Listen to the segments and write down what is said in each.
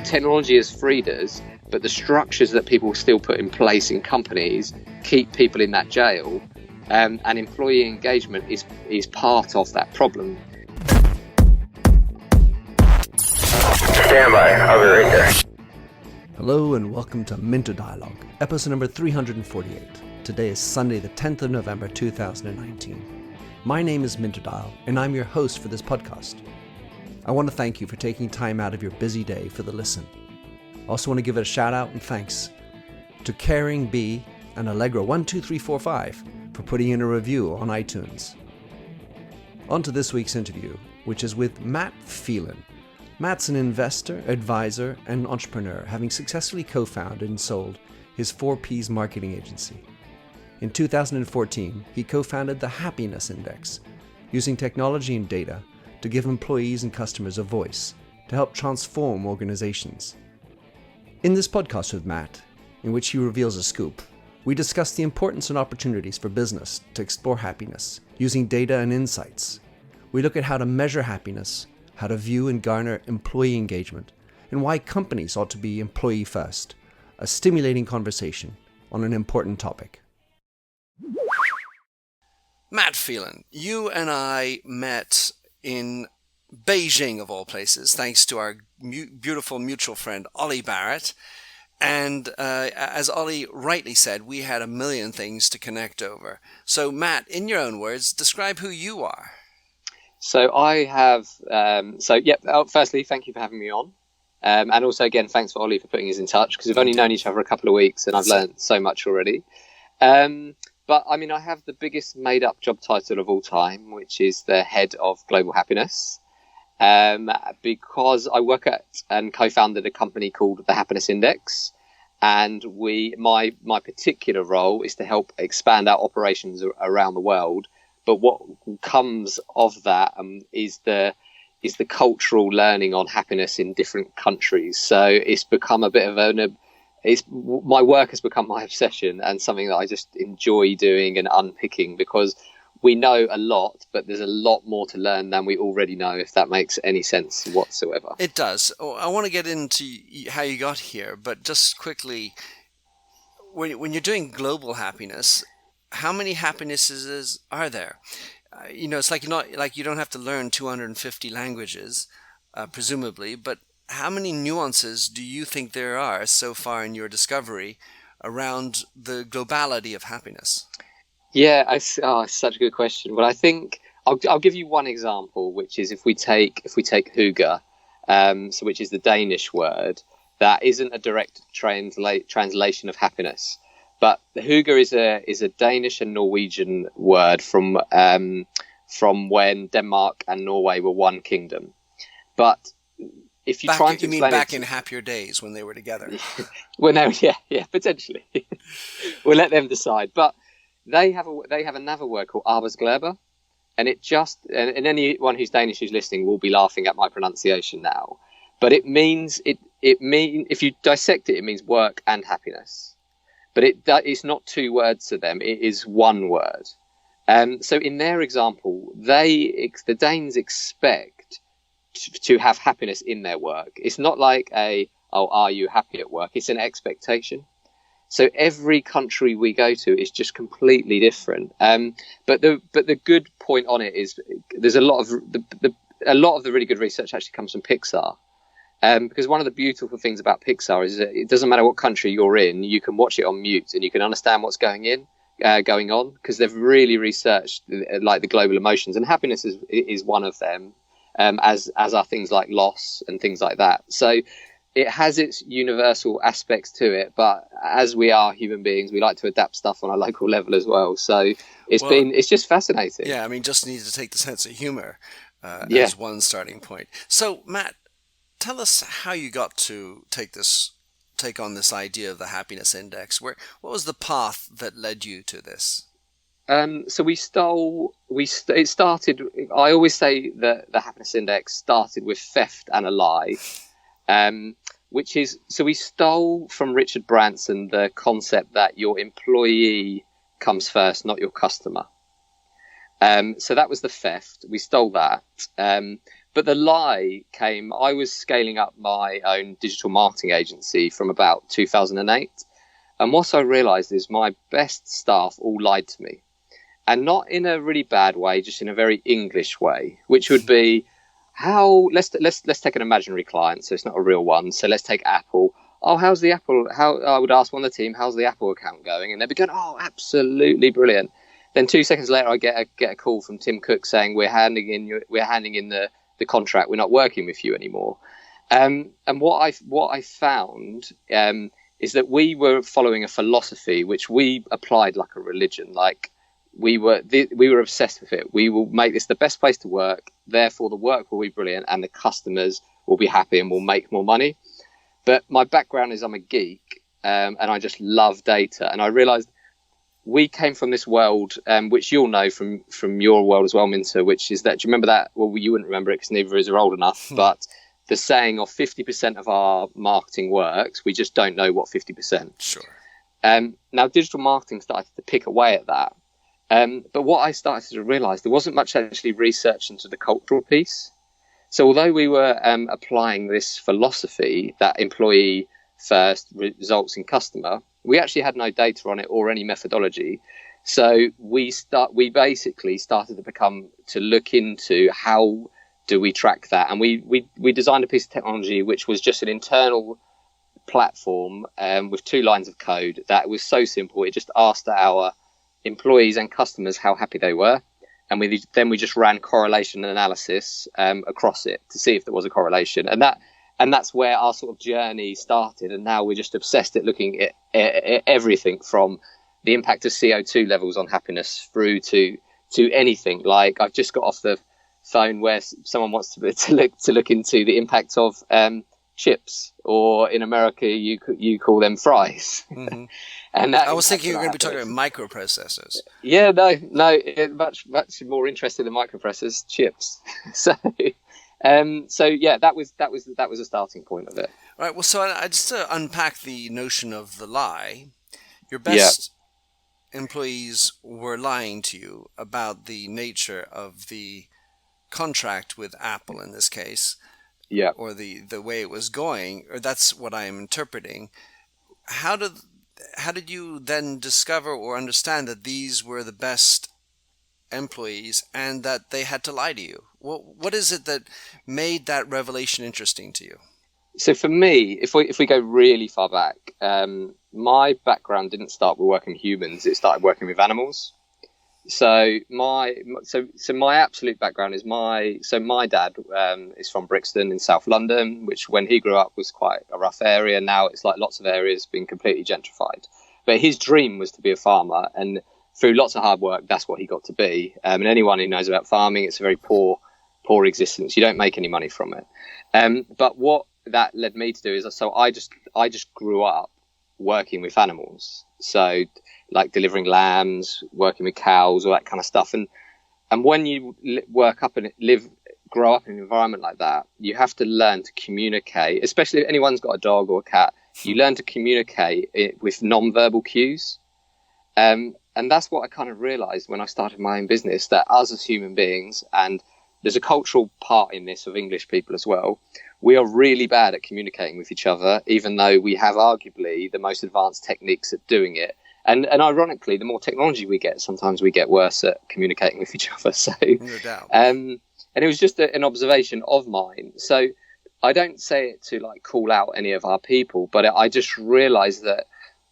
Technology has freed us, but the structures that people still put in place in companies keep people in that jail, and employee engagement is part of that problem. Stand by, I'll be right there. Hello and welcome to Minter Dialogue, episode number 348. Today is Sunday the 10th of November 2019. My name is Minter Dial and I'm your host for this podcast. I want to thank you for taking time out of your busy day for the listen. I also want to give a shout out and thanks to Caring B and Allegra12345 for putting in a review on iTunes. On to this week's interview, which is with Matt Phelan. Matt's an investor, advisor, and entrepreneur, having successfully co-founded and sold his 4Ps marketing agency. In 2014, he co-founded the Happiness Index, using technology and data to give employees and customers a voice to help transform organizations. In this podcast with Matt, in which he reveals a scoop, we discuss the importance and opportunities for business to explore happiness using data and insights. We look at how to measure happiness, how to view and garner employee engagement, and why companies ought to be employee first, a stimulating conversation on an important topic. Matt Phelan, you and I met in Beijing, of all places, thanks to our beautiful mutual friend, Ollie Barrett. And as Ollie rightly said, we had a million things to connect over. So Matt, in your own words, describe who you are. So I have, firstly, thank you for having me on. And also, again, thanks for Ollie for putting us in touch, because we've only known each other a couple of weeks and I've learned so much already. But I mean, I have the biggest made up job title of all time, which is the head of global happiness, because I work at and co-founded a company called the Happiness Index. And my particular role is to help expand our operations around the world. But what comes of that is the cultural learning on happiness in different countries. So it's become a bit of my work has become my obsession and something that I just enjoy doing and unpicking, because we know a lot, but there's a lot more to learn than we already know, if that makes any sense whatsoever. It does. I want to get into how you got here, but just quickly, when you're doing global happiness, how many happinesses are there? It's like you don't have to learn 250 languages, presumably, but how many nuances do you think there are so far in your discovery around the globality of happiness? Yeah, it's such a good question. Well, I think I'll give you one example, which is if we take hygge, which is the Danish word, that isn't a direct translation of happiness. But the hygge is a Danish and Norwegian word from when Denmark and Norway were one kingdom. But if you try to explain back in happier days when they were together? Well, no, yeah, potentially. We'll let them decide. But they have another word called arbejdsglæde, and and anyone who's Danish who's listening will be laughing at my pronunciation now. But it means if you dissect it, it means work and happiness. But it's not two words to them; it is one word. So in their example, the Danes expect to have happiness in their work. It's not like are you happy at work? It's an expectation. So every country we go to is just completely different. But the good point on it is there's a lot of the really good research actually comes from Pixar. Because one of the beautiful things about Pixar is that it doesn't matter what country you're in, you can watch it on mute and you can understand what's going on, because they've really researched like the global emotions, and happiness is one of them, as are things like loss and things like that. So it has its universal aspects to it, but as we are human beings, we like to adapt stuff on a local level as well. So it's just fascinating. Yeah, I mean, just need to take the sense of humor as one starting point. So Matt, tell us how you got to take on this idea of the Happiness Index. What was the path that led you to this? So it started, I always say that the Happiness Index started with theft and a lie. So we stole from Richard Branson the concept that your employee comes first, not your customer. So that was the theft. We stole that. But the lie came, I was scaling up my own digital marketing agency from about 2008. And what I realized is my best staff all lied to me. And not in a really bad way, just in a very English way, which would be let's take an imaginary client. So it's not a real one. So let's take Apple. Oh, how's the Apple? I would ask one of the team, how's the Apple account going? And they'd be going, oh, absolutely brilliant. Then 2 seconds later, I get a call from Tim Cook saying we're handing in the contract. We're not working with you anymore. And what I found is that we were following a philosophy which we applied like a religion. Like we were obsessed with it. We will make this the best place to work. Therefore, the work will be brilliant, and the customers will be happy, and will make more money. But my background is I'm a geek, and I just love data. And I realized we came from this world, which you'll know from your world as well, Minter, which is that, do you remember that? Well, you wouldn't remember it because neither of us are old enough, but the saying of 50% of our marketing works, we just don't know what 50%. Sure. Now, digital marketing started to pick away at that. But what I started to realize, there wasn't much actually research into the cultural piece. So although we were applying this philosophy that employee first results in customer, we actually had no data on it or any methodology. So we basically started to look into how do we track that. And we designed a piece of technology which was just an internal platform with 2 lines of code that was so simple. It just asked our employees and customers how happy they were. And we just ran correlation analysis across it to see if there was a correlation. And that's where our sort of journey started. And now we're just obsessed at looking at everything from the impact of CO2 levels on happiness through to anything. Like I've just got off the phone where someone wants to look into the impact of chips, or in America you call them fries. Mm-hmm. And I was thinking you were going to be talking about microprocessors. Yeah, no, much more interested in microprocessors, chips. So yeah, that was a starting point of it. All right. Well, so I just to unpack the notion of the lie. Your best employees were lying to you about the nature of the contract with Apple in this case. Yeah. Or the way it was going, or that's what I am interpreting. How did you then discover or understand that these were the best employees and that they had to lie to you? What is it that made that revelation interesting to you? So for me, if we go really far back, my background didn't start with working with humans. It started working with animals. So my absolute background is my dad is from Brixton in South London, which when he grew up was quite a rough area. Now it's like lots of areas being completely gentrified. But his dream was to be a farmer, and through lots of hard work, that's what he got to be. And anyone who knows about farming, it's a very poor existence. You don't make any money from it. But what that led me to do is, so I just grew up working with animals. So like delivering lambs, working with cows, all that kind of stuff. And when you work up and grow up in an environment like that, you have to learn to communicate, especially if anyone's got a dog or a cat, you learn to communicate with non-verbal cues. And that's what I kind of realized when I started my own business, that us as human beings, and there's a cultural part in this of English people as well, we are really bad at communicating with each other, even though we have arguably the most advanced techniques at doing it. And ironically, the more technology we get, sometimes we get worse at communicating with each other. So, no doubt. And it was just an observation of mine. So I don't say it to like call out any of our people, but I just realized that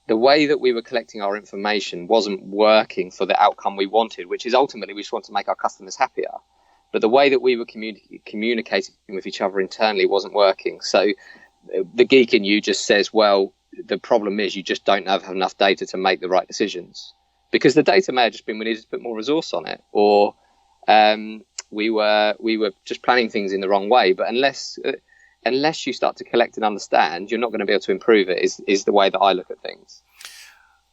the way that we were collecting our information wasn't working for the outcome we wanted, which is ultimately we just want to make our customers happier. But the way that we were communicating with each other internally wasn't working. So the geek in you just says, well, the problem is you just don't have enough data to make the right decisions, because the data may have just been we needed to put more resource on it, or we were just planning things in the wrong way. But unless you start to collect and understand, you're not going to be able to improve it, is the way that I look at things.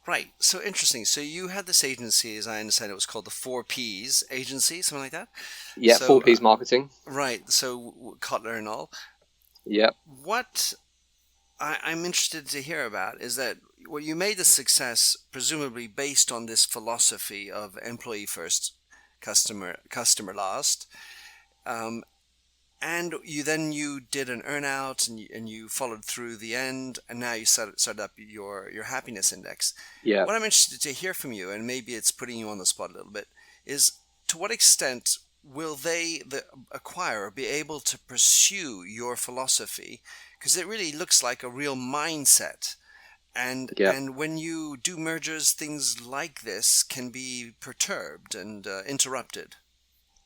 Right. So interesting. So you had this agency, as I understand it was called the 4Ps agency, something like that? Yeah, so, 4Ps marketing. Right. So Cutler and all. Yeah. What I'm interested to hear about is that well, you made the success presumably based on this philosophy of employee first, customer last. And you did an earn out, and you followed through the end, and now you set up your happiness index. Yeah. What I'm interested to hear from you, and maybe it's putting you on the spot a little bit, is to what extent will the acquirer be able to pursue your philosophy? Because it really looks like a real mindset. And when you do mergers, things like this can be perturbed and interrupted.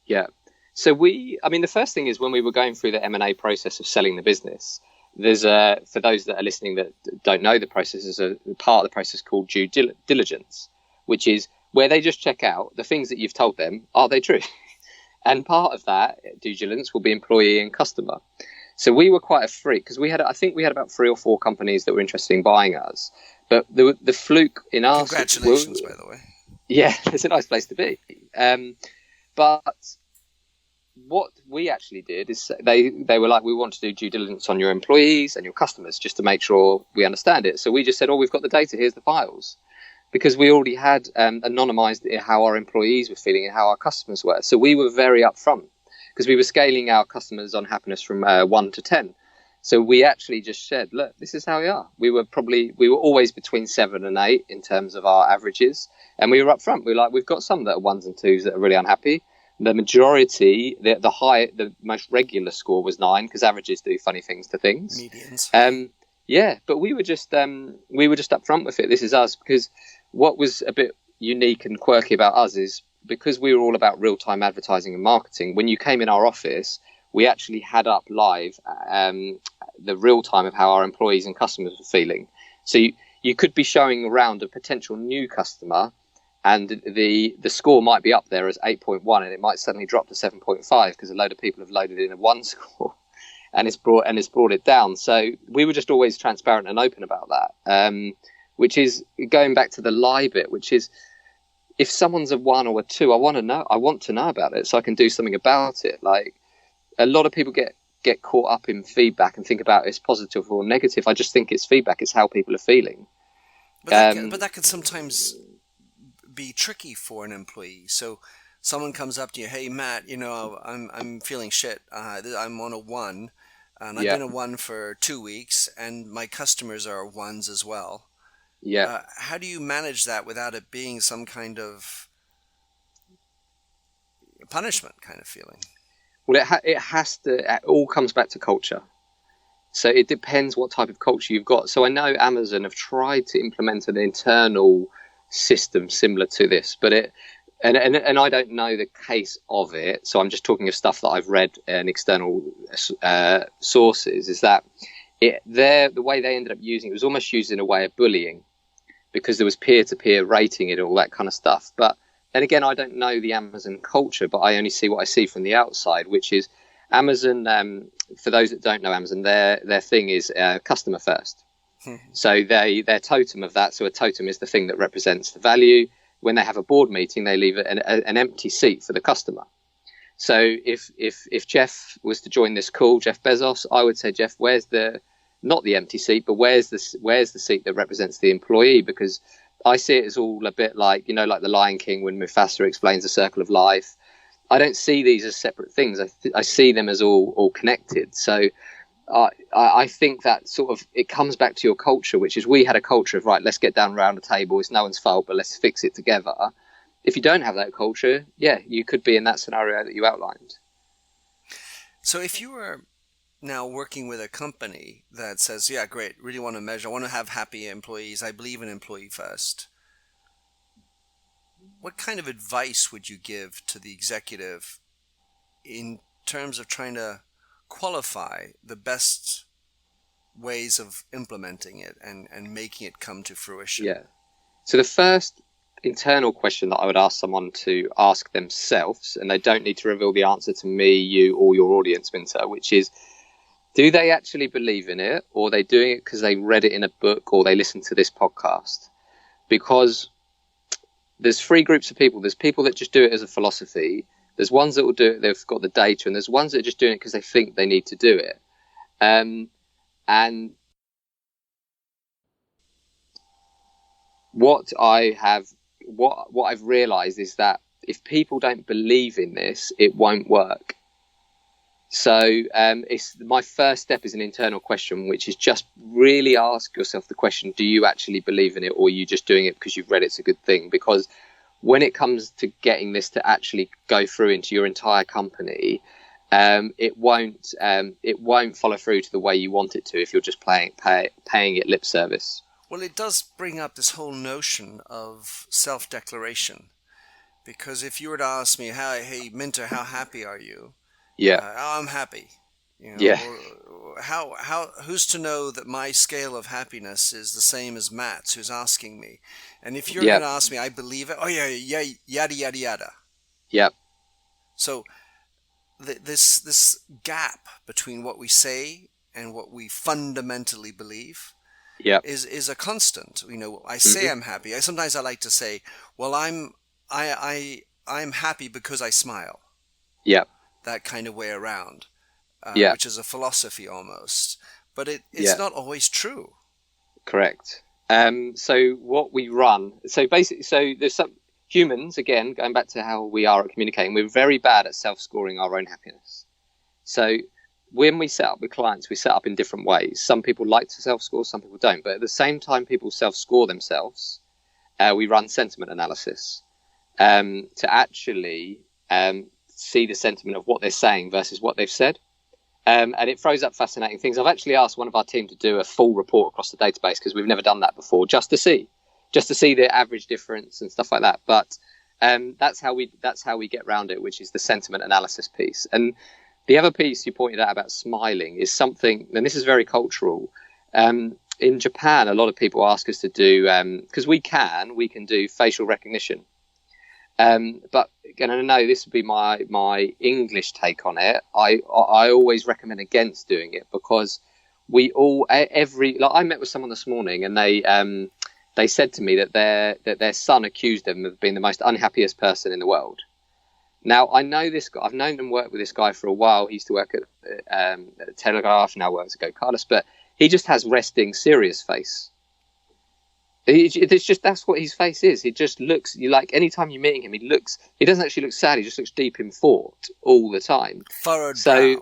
Yeah. So the first thing is when we were going through the M&A process of selling the business, there's for those that are listening that don't know the process, there's a part of the process called due diligence, which is where they just check out the things that you've told them, are they true? And part of that due diligence will be employee and customer. So we were quite a freak because I think we had about 3 or 4 companies that were interested in buying us. But the fluke in our congratulations, by the way. Yeah, it's a nice place to be. But what we actually did is they were like, we want to do due diligence on your employees and your customers just to make sure we understand it. So we just said, we've got the data, here's the files. Because we already had anonymized how our employees were feeling and how our customers were. So we were very upfront because we were scaling our customers on happiness from 1 to 10. So we actually just said, look, this is how we are. We were always between 7 and 8 in terms of our averages. And we were upfront. We were like, we've got some that are 1s and 2s that are really unhappy. The majority, the most regular score was 9 because averages do funny things to things. Medians. But we were just upfront with it. This is us, because what was a bit unique and quirky about us is because we were all about real-time advertising and marketing. When you came in our office, we actually had up live the real time of how our employees and customers were feeling. So you could be showing around a potential new customer, and the score might be up there as 8.1, and it might suddenly drop to 7.5 because a load of people have loaded in a 1 score, and it's brought it down. So we were just always transparent and open about that, which is going back to the lie bit, which is if someone's a 1 or a 2, I want to know about it so I can do something about it. Like a lot of people get caught up in feedback and think about it's positive or negative. I just think it's feedback. It's how people are feeling. But that can sometimes be tricky for an employee. So someone comes up to you, hey Matt, I'm feeling shit. I'm on a 1, and I've been a 1 for 2 weeks, and my customers are 1s as well. Yeah. How do you manage that without it being some kind of punishment kind of feeling? Well, it all comes back to culture. So it depends what type of culture you've got. So I know Amazon have tried to implement an internal system similar to this, but and I don't know the case of it. So I'm just talking of stuff that I've read in external sources. Is that the way they ended up using it was almost used in a way of bullying, because there was peer-to-peer rating and all that kind of stuff. But then again, I don't know the Amazon culture, but I only see what I see from the outside, which is Amazon. For those that don't know Amazon, their thing is customer first. So their totem of that. So a totem is the thing that represents the value. When they have a board meeting, they leave an empty seat for the customer. So if Jeff was to join this call, Jeff Bezos, I would say, Jeff, where's not the empty seat, but where's the seat that represents the employee? Because I see it as all a bit like, like the Lion King when Mufasa explains the circle of life. I don't see these as separate things. I see them as all connected. So I think that sort of, it comes back to your culture, which is we had a culture of, right, let's get down around the table. It's no one's fault, but let's fix it together. If you don't have that culture, you could be in that scenario that you outlined. So if you were now working with a company that says, yeah, great, really want to measure, I want to have happy employees, I believe in employee first, what kind of advice would you give to the executive in terms of trying to qualify the best ways of implementing it and making it come to fruition? Yeah. So the first internal question that I would ask someone to ask themselves, and they don't need to reveal the answer to me, you, or your audience, Minter, which is, do they actually believe in it, or are they doing it because they read it in a book or they listened to this podcast? Because there's 3 groups of people. There's people that just do it as a philosophy. There's ones that will do it, they've got the data, and there's ones that are just doing it because they think they need to do it. And what I've realized is that if people don't believe in this, it won't work. So it's my first step is an internal question, which is just really ask yourself the question, do you actually believe in it, or are you just doing it because you've read it's a good thing? Because when it comes to getting this to actually go through into your entire company, it won't follow through to the way you want it to if you're just paying it lip service. Well, it does bring up this whole notion of self-declaration, because if you were to ask me, hey Minter, how happy are you? Yeah. I'm happy. You know, Yeah. Or who's to know that my scale of happiness is the same as Matt's, who's asking me? And if you're going to ask me, I believe it. Oh yeah, yada yada yada. Yeah. So this gap between what we say and what we fundamentally believe, is a constant. You know, I say I'm happy. Sometimes I like to say, well, I'm happy because I smile. Yeah. That kind of way around, Yeah. which is a philosophy almost, but it's not always true. Correct. So what we run, so basically, so there's some humans, again, going back to how we are at communicating, we're very bad at self-scoring our own happiness. So when we set up with clients, we set up in different ways. Some people like to self-score, some people don't. But at the same time people self-score themselves, we run sentiment analysis to actually see the sentiment of what they're saying versus what they've said. And it throws up fascinating things. I've actually asked one of our team to do a full report across the database because we've never done that before, just to see the average difference and stuff like that. But that's how we get around it, which is the sentiment analysis piece. And the other piece you pointed out about smiling is something, and this is very cultural. In Japan, a lot of people ask us to do, because we can do facial recognition. But again, I know this would be my English take on it. I always recommend against doing it because I met with someone this morning and they said to me that their son accused them of being the most unhappiest person in the world. Now, I know this guy. I've known and worked with this guy for a while. He used to work at Telegraph, now works at Go Carlos, but he just has resting, serious face. It's just, that's what his face is. He just looks, anytime you're meeting him, he doesn't actually look sad. He just looks deep in thought all the time. Furrowed brow.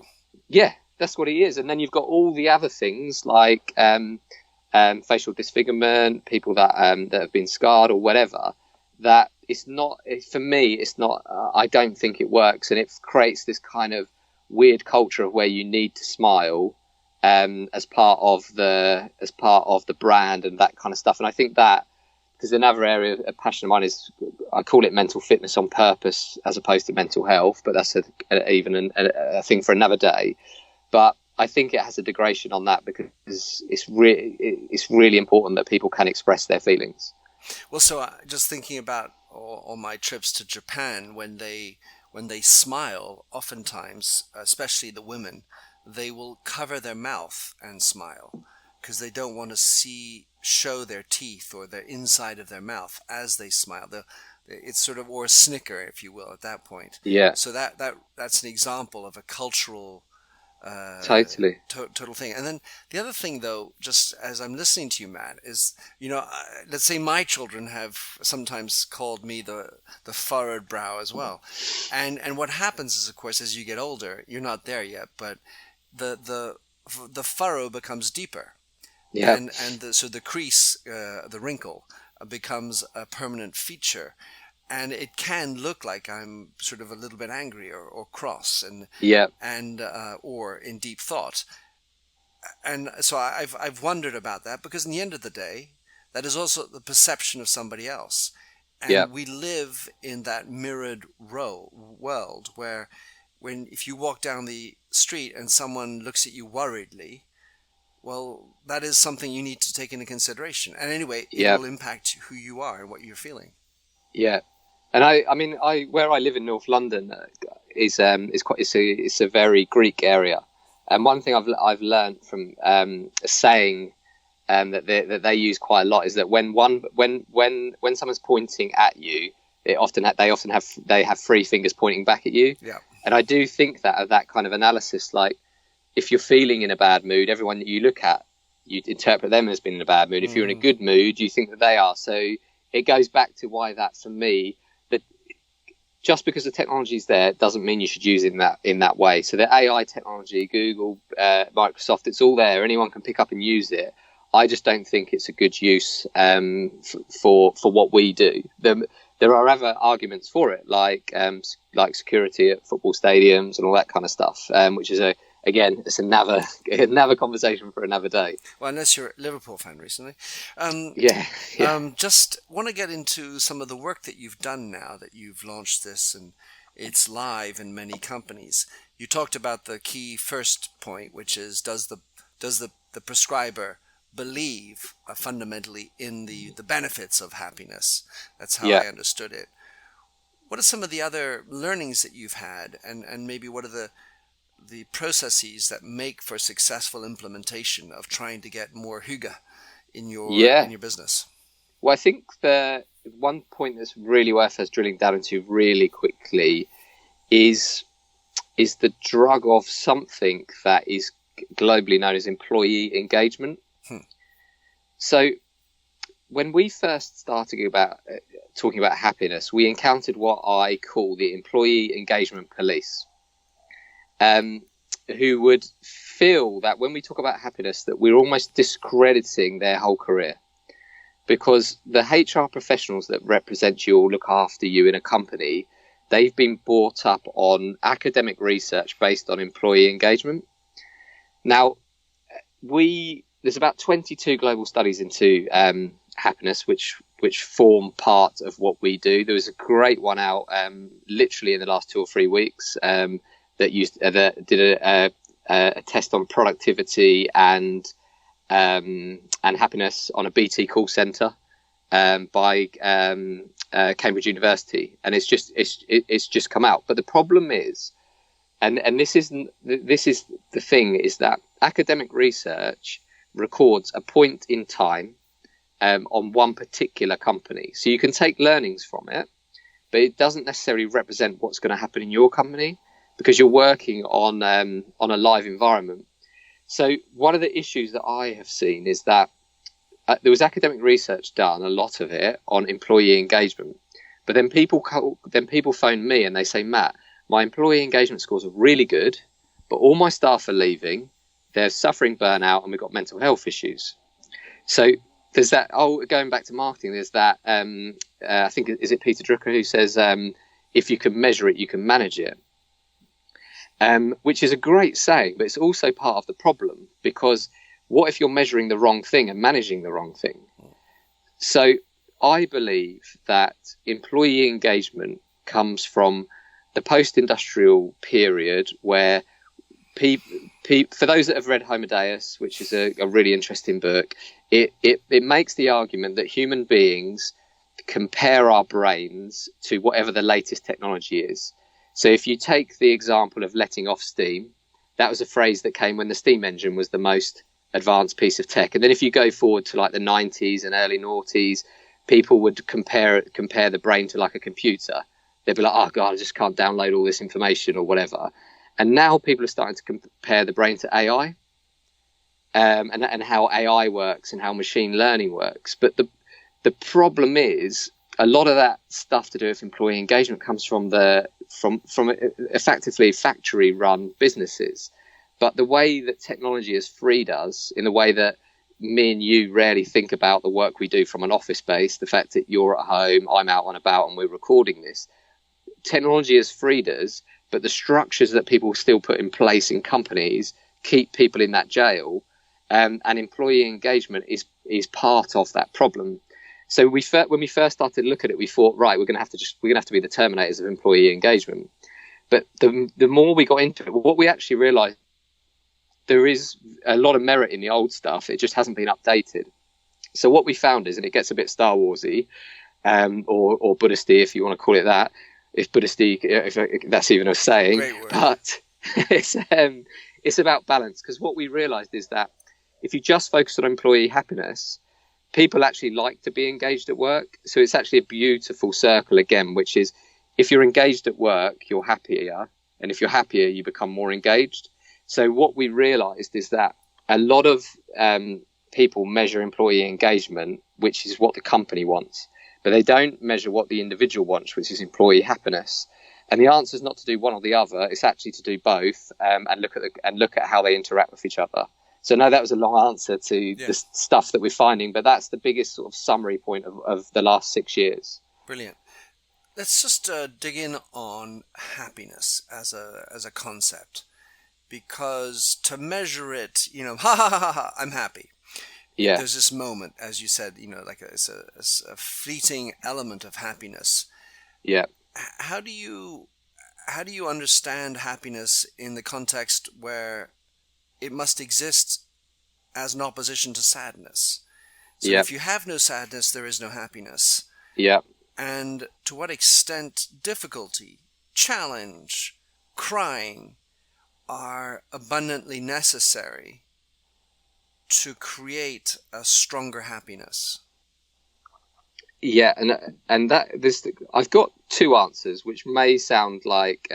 Yeah, that's what he is. And then you've got all the other things like facial disfigurement, people that have been scarred or whatever, that it's not, for me, it's not, I don't think it works. And it creates this kind of weird culture of where you need to smile as part of the brand and that kind of stuff. And I think that, because another area of passion of mine is, I call it mental fitness on purpose as opposed to mental health, but that's even a thing for another day. But I think it has a degradation on that because it's really important that people can express their feelings. Well, so just thinking about all my trips to Japan, when they smile, oftentimes, especially the women, they will cover their mouth and smile because they don't want to show their teeth or the inside of their mouth as they smile. It's sort of, or a snicker, if you will, at that point. Yeah. So that's an example of a cultural totally total thing. And then the other thing, though, just as I'm listening to you, Matt, is, let's say my children have sometimes called me the furrowed brow as well. And what happens is, of course, as you get older, you're not there yet, but the furrow becomes deeper. Yeah. And so the crease, the wrinkle, becomes a permanent feature. And it can look like I'm sort of a little bit angry or cross and or in deep thought. And so I've wondered about that, because in the end of the day, that is also the perception of somebody else. And we live in that mirrored world where if you walk down the street and someone looks at you worriedly, well, that is something you need to take into consideration. And anyway, it will impact who you are and what you're feeling. Yeah. And I mean, where I live in North London is it's a very Greek area. And one thing I've learned from a saying that they use quite a lot is that when someone's pointing at you, they often have three fingers pointing back at you. Yeah. And I do think that kind of analysis, like if you're feeling in a bad mood, everyone that you look at, you interpret them as being in a bad mood. If you're in a good mood, you think that they are. So it goes back to why that, for me, that just because the technology is there doesn't mean you should use it in that way. So the AI technology, Google, Microsoft, it's all there. Anyone can pick up and use it. I just don't think it's a good use for what we do. There are other arguments for it, like security at football stadiums and all that kind of stuff, which is it's another conversation for another day. Well, unless you're a Liverpool fan recently. Yeah. Just want to get into some of the work that you've done now that you've launched this and it's live in many companies. You talked about the key first point, which is does the prescriber believe fundamentally in the benefits of happiness? That's how I understood it. What are some of the other learnings that you've had, and maybe what are the processes that make for successful implementation of trying to get more hygge in your business? Well, I think the one point that's really worth us drilling down into really quickly is the drug of something that is globally known as employee engagement. So when we first started talking about happiness, we encountered what I call the employee engagement police. Who would feel that when we talk about happiness that we're almost discrediting their whole career, because the HR professionals that represent you or look after you in a company, they've been brought up on academic research based on employee engagement. Now, there's about 22 global studies into happiness, which form part of what we do. There was a great one out literally in the last 2 or 3 weeks that did a test on productivity and happiness on a BT call center by Cambridge University, and it's just come out. But the problem is, and this is the thing, is that academic research records a point in time on one particular company. So you can take learnings from it, but it doesn't necessarily represent what's going to happen in your company, because you're working on a live environment. So one of the issues that I have seen is that there was academic research done, a lot of it, on employee engagement. But then people phone me and they say, Matt, my employee engagement scores are really good, but all my staff are leaving, they're suffering burnout, and we've got mental health issues. So there's that, going back to marketing, there's that, I think, is it Peter Drucker who says, if you can measure it, you can manage it. Which is a great saying, but it's also part of the problem, because what if you're measuring the wrong thing and managing the wrong thing? So I believe that employee engagement comes from the post-industrial period, where for those that have read Homo Deus, which is a really interesting book, it makes the argument that human beings compare our brains to whatever the latest technology is. So if you take the example of letting off steam, that was a phrase that came when the steam engine was the most advanced piece of tech. And then if you go forward to like the 90s and early noughties, people would compare the brain to like a computer. They'd be like, oh God, I just can't download all this information or whatever. And now people are starting to compare the brain to AI, and how AI works and how machine learning works. But the problem is, a lot of that stuff to do with employee engagement comes from effectively factory run businesses. But the way that technology has freed us, in the way that me and you rarely think about the work we do from an office space, the fact that you're at home, I'm out and about, and we're recording this, technology has freed us, but the structures that people still put in place in companies keep people in that jail, and employee engagement is part of that problem. So when we first started to look at it, we thought, right, we're going to have to be the terminators of employee engagement. But the more we got into it, what we actually realized, there is a lot of merit in the old stuff. It just hasn't been updated. So what we found is, and it gets a bit Star Warsy, or Buddhisty, if you want to call it that, if Buddhisty, if that's even a saying, but it's about balance. Because what we realized is that if you just focus on employee happiness, people actually like to be engaged at work. So it's actually a beautiful circle again, which is, if you're engaged at work, you're happier. And if you're happier, you become more engaged. So what we realized is that a lot of people measure employee engagement, which is what the company wants. but they don't measure what the individual wants, which is employee happiness. And the answer is not to do one or the other; it's actually to do both, and look at how they interact with each other. So no, that was a long answer to the stuff that we're finding, but that's the biggest sort of summary point of the last 6 years. Brilliant. Let's just dig in on happiness as a concept, because to measure it, ha ha ha ha, I'm happy. Yeah. There's this moment, as you said, like it's a fleeting element of happiness. Yeah. How do you understand happiness in the context where it must exist as an opposition to sadness? So if you have no sadness, there is no happiness. Yeah. And to what extent difficulty, challenge, crying are abundantly necessary to create a stronger happiness? Yeah, and I've got two answers, which may sound like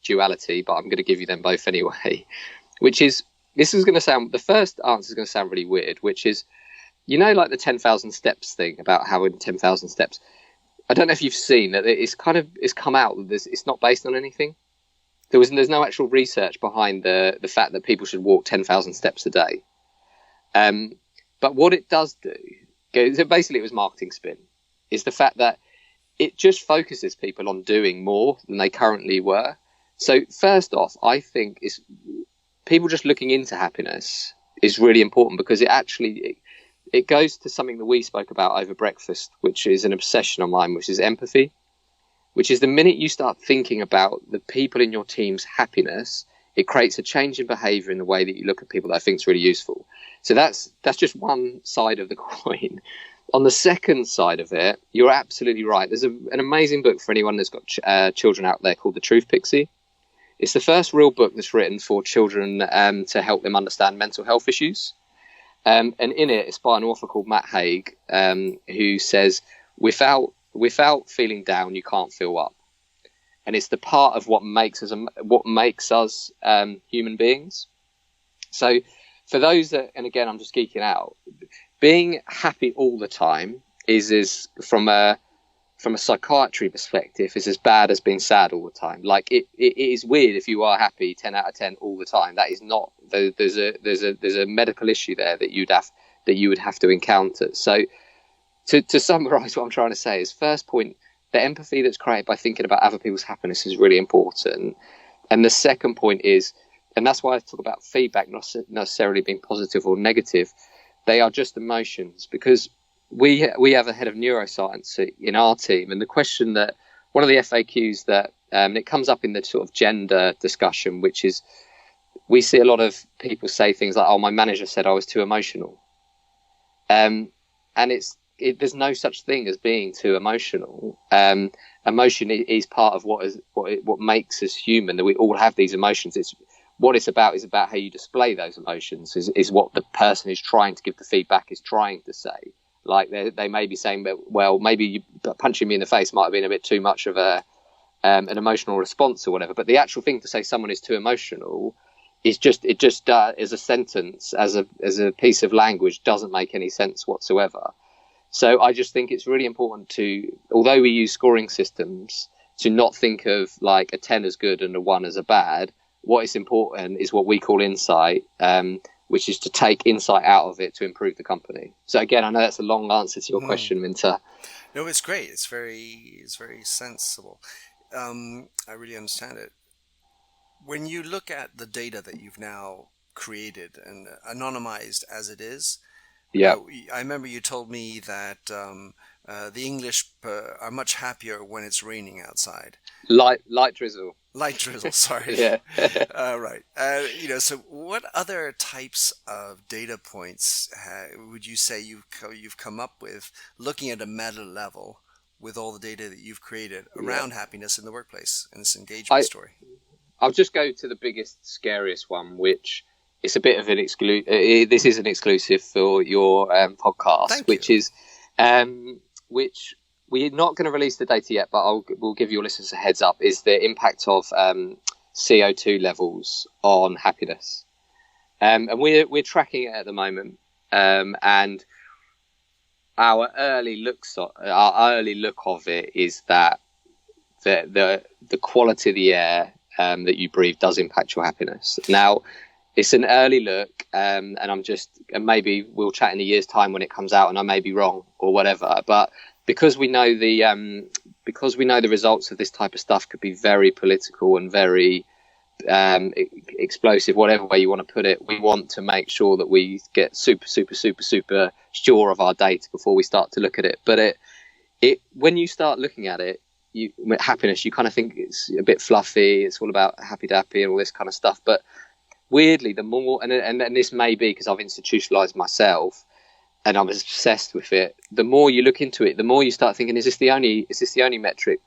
duality, but I'm going to give you them both anyway. Which is, the first answer is going to sound really weird, which is, like the 10,000 steps thing about how in 10,000 steps. I don't know if you've seen that it's come out that it's not based on anything. There's no actual research behind the fact that people should walk 10,000 steps a day. But what it does do, so basically it was marketing spin, is the fact that it just focuses people on doing more than they currently were. So first off, I think people just looking into happiness is really important, because it goes to something that we spoke about over breakfast, which is an obsession of mine, which is empathy, which is the minute you start thinking about the people in your team's happiness, it creates a change in behavior in the way that you look at people that I think is really useful. So that's just one side of the coin. On the second side of it, you're absolutely right. There's an amazing book for anyone that's got children out there called The Truth Pixie. It's the first real book that's written for children to help them understand mental health issues. And in it, it's by an author called Matt Haig, who says, without feeling down, you can't feel up. And it's the part of what makes us human beings. So for those that, and again, I'm just geeking out, being happy all the time is from a psychiatry perspective, is as bad as being sad all the time. Like it is weird if you are happy 10 out of 10 all the time. That is not, there's a medical issue there that you would have to encounter. So to summarize what I'm trying to say is, first point, the empathy that's created by thinking about other people's happiness is really important. And the second point is, and that's why I talk about feedback not necessarily being positive or negative, they are just emotions, because we have a head of neuroscience in our team, and the question that one of the FAQs that it comes up in the sort of gender discussion, which is, we see a lot of people say things like, "Oh, my manager said I was too emotional," and there's no such thing as being too emotional. Emotion is part of what makes us human. That we all have these emotions. It's about how you display those emotions. Is what the person who's trying to give the feedback is trying to say. Like they may be saying, well, maybe punching me in the face might have been a bit too much of an emotional response or whatever. But the actual thing to say someone is too emotional is as a sentence, as a piece of language, doesn't make any sense whatsoever. So I just think it's really important to, although we use scoring systems, to not think of like a 10 as good and a 1 as a bad. What is important is what we call insight, which is to take insight out of it to improve the company. So again, I know that's a long answer to your question, Minter. No, it's great. It's very sensible. I really understand it. When you look at the data that you've now created and anonymized as it is, yeah, I remember you told me that the English are much happier when it's raining outside. Light drizzle. Light drizzle, sorry. Yeah. Right. So what other types of data points would you say you've come up with, looking at a meta level with all the data that you've created around happiness in the workplace and this engagement story? I'll just go to the biggest, scariest one, which is a bit of an exclusive. This is an exclusive for your podcast, which we're not going to release the data yet, but we'll give your listeners a heads up, is the impact of CO2 levels on happiness. And we're tracking it at the moment. And our early look of it is that the quality of the air that you breathe does impact your happiness. Now, it's an early look, and maybe we'll chat in a year's time when it comes out, and I may be wrong or whatever. But because we know the results of this type of stuff could be very political and very explosive, whatever way you want to put it, we want to make sure that we get super sure of our data before we start to look at it. But it when you start looking at it, happiness, you kind of think it's a bit fluffy, it's all about happy dappy and all this kind of stuff. But weirdly, the more, and this may be because I've institutionalized myself and I'm obsessed with it, the more you look into it, the more you start thinking, is this the only metric?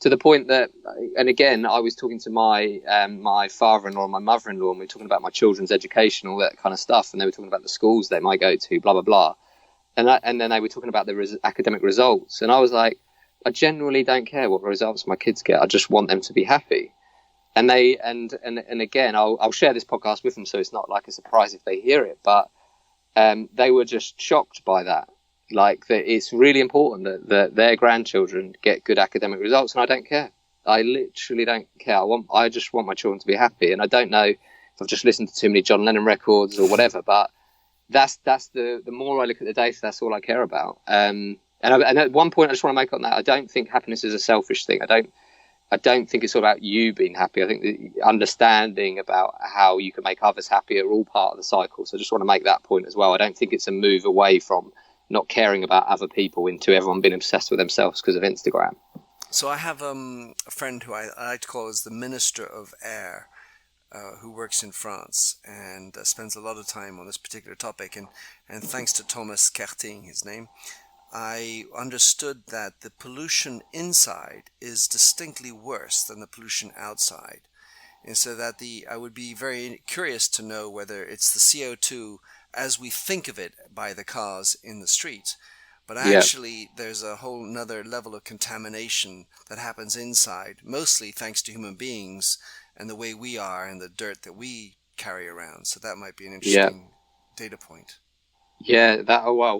To the point that, and again, I was talking to my father-in-law and my mother-in-law, and we were talking about my children's education, all that kind of stuff, and they were talking about the schools they might go to, blah blah blah, and then they were talking about the academic results, and I was like, I generally don't care what results my kids get. I just want them to be happy. And they and again, I'll share this podcast with them, so it's not like a surprise if they hear it. But they were just shocked by that. Like that, it's really important that their grandchildren get good academic results, and I don't care. I literally don't care. I just want my children to be happy. And I don't know if I've just listened to too many John Lennon records or whatever, but that's the more I look at the data, that's all I care about. And at one point, I just want to make on that, I don't think happiness is a selfish thing. I don't think it's all about you being happy. I think the understanding about how you can make others happy are all part of the cycle. So I just want to make that point as well. I don't think it's a move away from not caring about other people into everyone being obsessed with themselves because of Instagram. So I have a friend who I like to call as the Minister of Air, who works in France and spends a lot of time on this particular topic. And thanks to Thomas Kerting, his name, I understood that the pollution inside is distinctly worse than the pollution outside. And so that I would be very curious to know whether it's the CO2 as we think of it by the cars in the street, but actually there's a whole nother level of contamination that happens inside, mostly thanks to human beings and the way we are and the dirt that we carry around. So that might be an interesting data point. Yeah,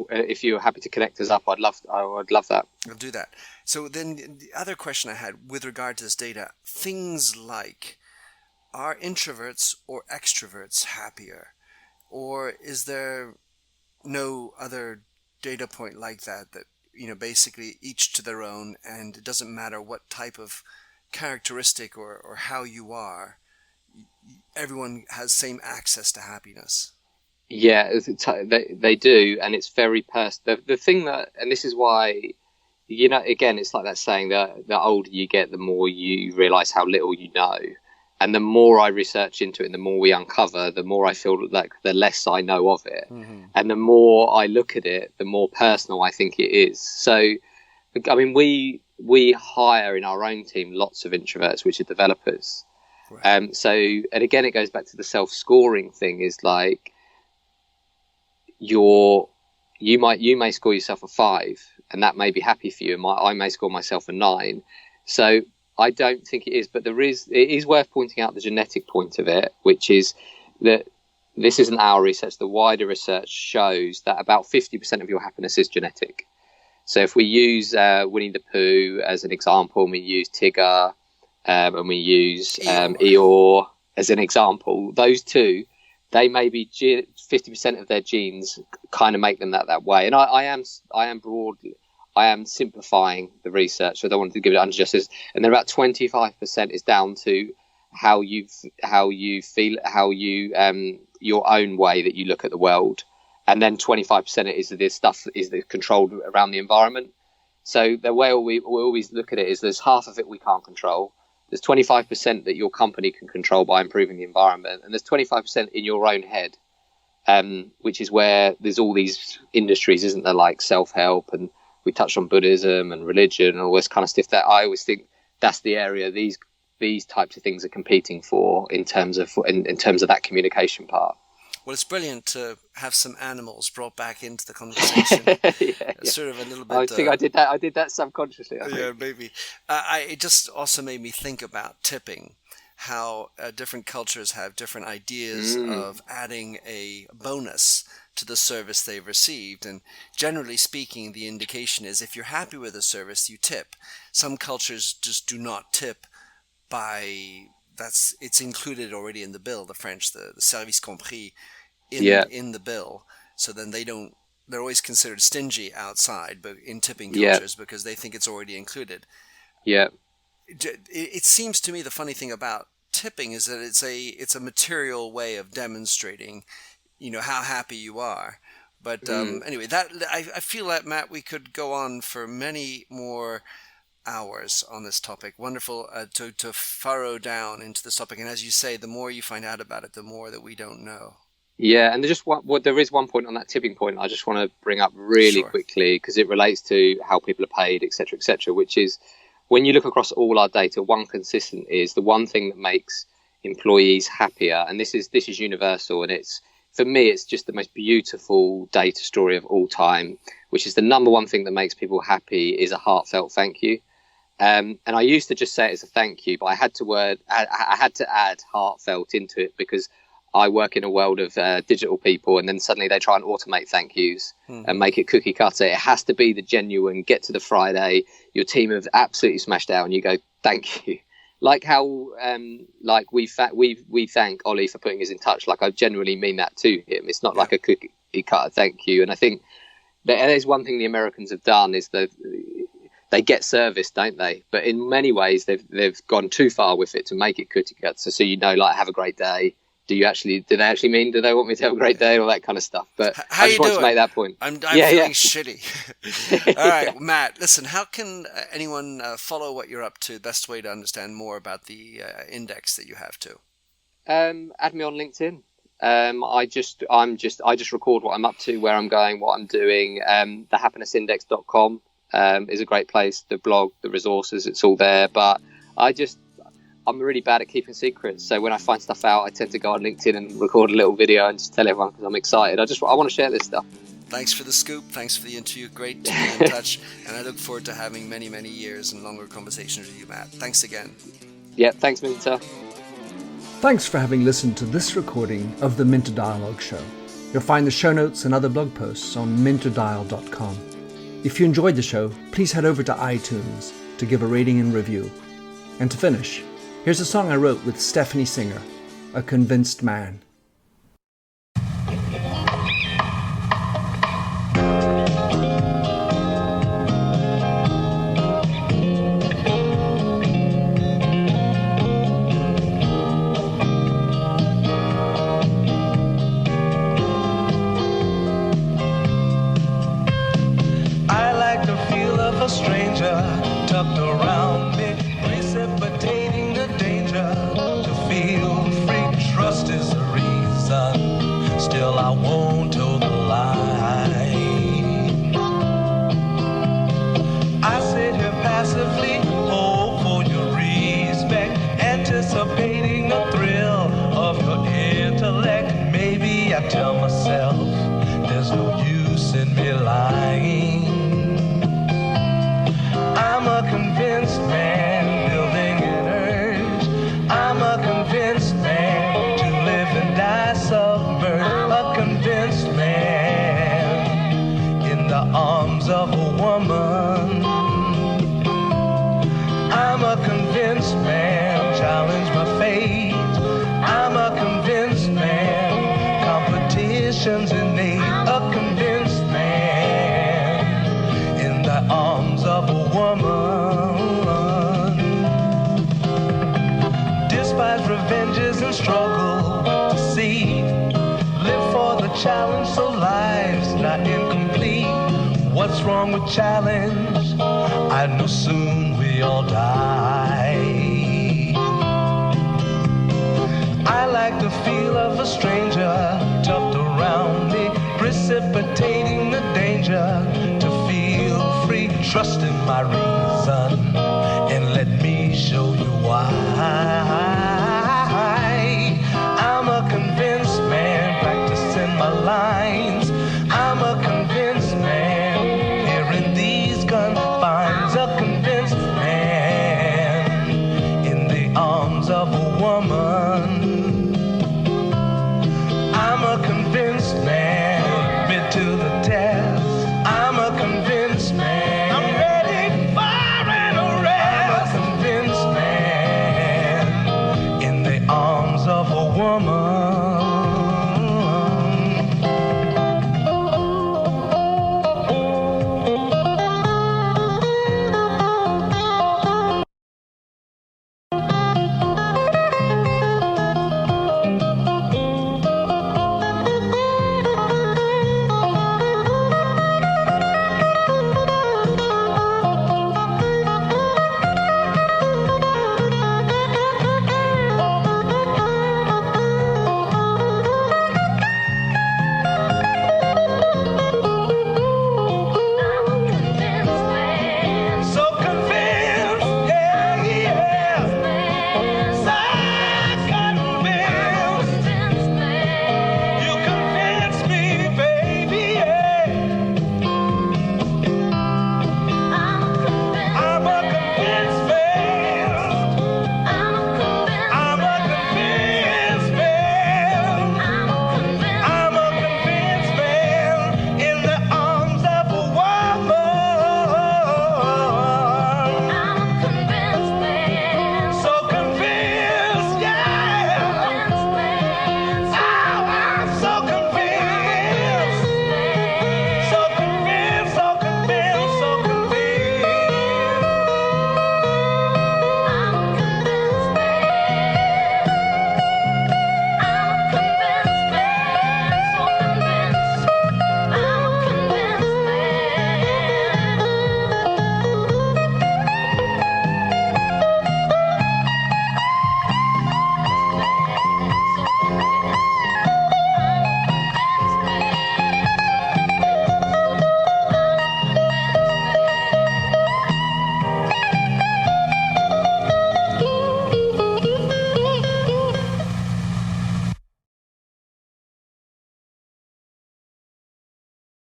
if you're happy to connect us up, I'd love that. I'll do that. So then the other question I had with regard to this data, things like, are introverts or extroverts happier? Or is there no other data point like that, basically each to their own, and it doesn't matter what type of characteristic or how you are, everyone has same access to happiness? Yeah, they do, and it's very personal. The thing that, and this is why, again, it's like that saying that the older you get, the more you realize how little you know. And the more I research into it and the more we uncover, the more I feel like the less I know of it. Mm-hmm. And the more I look at it, the more personal I think it is. So, I mean, we hire in our own team lots of introverts, which are developers. Right. And again, it goes back to the self-scoring thing, is like, you may score yourself a 5, and that may be happy for you. And I may score myself a 9. So I don't think it is, but it is worth pointing out the genetic point of it, which is that this isn't our research. The wider research shows that about 50% of your happiness is genetic. So if we use Winnie the Pooh as an example, and we use Tigger, and we use Eeyore as an example, those two, they may be 50% of their genes kind of make them that way. And I am simplifying the research, so I don't want to give it injustice. And then about 25% is down to how you feel, your own way that you look at the world, and then 25% is this stuff is controlled around the environment. So the way we always look at it is there's half of it we can't control. There's 25% that your company can control by improving the environment, and there's 25% in your own head, which is where there's all these industries, isn't there, like self-help, and we touched on Buddhism and religion and all this kind of stuff. That I always think that's the area these types of things are competing for in terms of that communication part. Well, it's brilliant to have some animals brought back into the conversation. Sort of a little bit. I think I did that subconsciously. Yeah, maybe. It just also made me think about tipping. How different cultures have different ideas of adding a bonus to the service they've received. And generally speaking, the indication is if you're happy with a service, you tip. Some cultures just do not tip it's included already in the bill, the French, the service compris in the bill. So then they're always considered stingy outside, but in tipping cultures because they think it's already included. Yeah. It seems to me the funny thing about tipping is that it's a material way of demonstrating, how happy you are. But anyway, that I feel that, Matt, we could go on for many more hours on this topic. Wonderful to furrow down into this topic. And as you say, the more you find out about it, the more that we don't know. Yeah, and there is one point on that tipping point I just want to bring up really quickly, because it relates to how people are paid, etc., which is when you look across all our data, one consistent is the one thing that makes employees happier, and this is universal, and for me it's just the most beautiful data story of all time, which is the number one thing that makes people happy is a heartfelt thank you. And I used to just say it as a thank you, but I had to add heartfelt into it because I work in a world of digital people, and then suddenly they try and automate thank yous and make it cookie cutter. It has to be the genuine, get to the Friday, your team have absolutely smashed out, and you go, thank you. Like how we thank Ollie for putting us in touch. Like I genuinely mean that to him. It's not like a cookie cutter thank you. And I think there's one thing the Americans have done is that they get service, don't they? But in many ways, they've gone too far with it to make it cookie cutter. So like, have a great day. Do they actually mean, do they want me to have a great day, all that kind of stuff? But I just want to make that point. I'm feeling shitty. All right, Matt, listen, how can anyone follow what you're up to? Best way to understand more about the index that you have to? Add me on LinkedIn. I just record what I'm up to, where I'm going, what I'm doing. Thehappinessindex.com is a great place. The blog, the resources, it's all there. But I'm really bad at keeping secrets. So when I find stuff out, I tend to go on LinkedIn and record a little video and just tell everyone because I'm excited. I want to share this stuff. Thanks for the scoop. Thanks for the interview. Great to be in touch. And I look forward to having many, many years and longer conversations with you, Matt. Thanks again. Yeah, thanks, Minter. Thanks for having listened to this recording of the Minter Dialogue Show. You'll find the show notes and other blog posts on minterdial.com. If you enjoyed the show, please head over to iTunes to give a rating and review. And to finish, here's a song I wrote with Stephanie Singer, A Convinced Man. I like the feel of a stranger tucked around me, precipitating the danger to feel free. Trust is the reason, still I won't toe the line. I sit here passively, hope for your respect, anticipating the thrill of your intellect. Maybe I tell myself there's no use in me lying. I'm a convinced man, building an urge. I'm a convinced man, to live and die submerged. A convinced man, in the arms of a woman. I'm a convinced man, challenge my fate. I'm a convinced man, competition's innate. A convinced man, in the arms of a woman. Despise revenges and struggle to see. Live for the challenge so life's not incomplete. What's wrong with challenge? I know soon we all die. I like the feel of a stranger tucked around me, precipitating the danger to feel free. Trust in my reason,